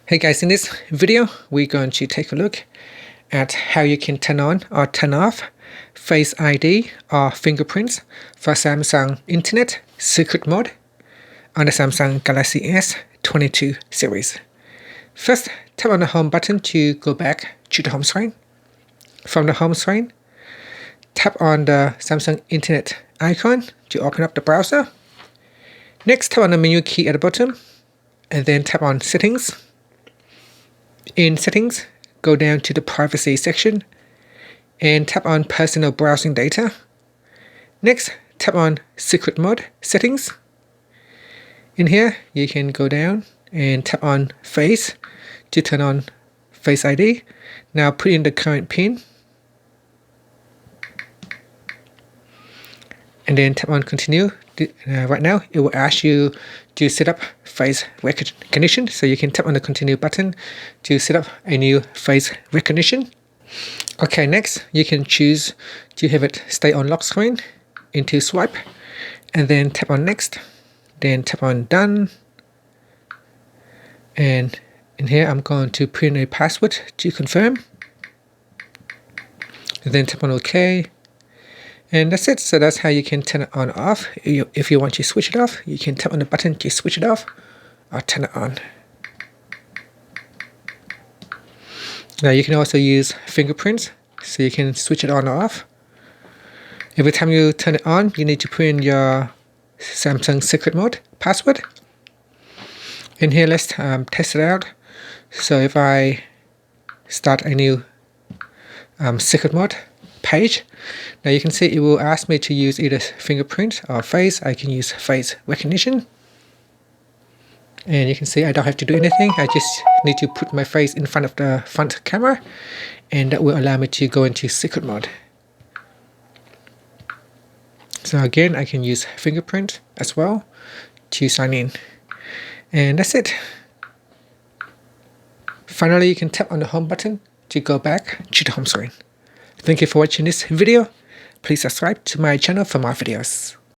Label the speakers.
Speaker 1: Hey guys, in this video, we're going to take a look at how you can turn on or turn off Face ID or fingerprints for Samsung Internet Secret Mode on the Samsung Galaxy S22 series. First, tap on the home button to go back to the home screen. From the home screen, tap on the Samsung Internet icon to open up the browser. Next, tap on the menu key at the bottom and then tap on Settings. In Settings, go down to the Privacy section and tap on Personal Browsing Data. Next, tap on Secret Mode Settings. In here, you can go down and tap on Face to turn on Face ID. Now put in the current PIN and then tap on Continue. Right now, it will ask you to set up face recognition, so you can tap on the Continue button to set up a new face recognition. Okay, next, you can choose to have it stay on lock screen into swipe, and then tap on Next, then tap on Done. And in here, I'm going to put in a password to confirm, and then tap on OK. And that's it. So that's how you can turn it on or off. If you want to switch it off, you can tap on the button to switch it off or turn it on. Now you can also use fingerprints, so you can switch it on or off. Every time you turn it on, you need to put in your Samsung Secret Mode password. In here, let's test it out. So if I start a new Secret Mode page, now you can see it will ask me to use either fingerprint or face. I can use face recognition, and you can see I don't have to do anything. I just need to put my face in front of the front camera, and that will allow me to go into secret mode. So again, I can use fingerprint as well to sign in, and that's it. Finally, you can tap on the home button to go back to the home screen. Thank you for watching this video. Please subscribe to my channel for more videos.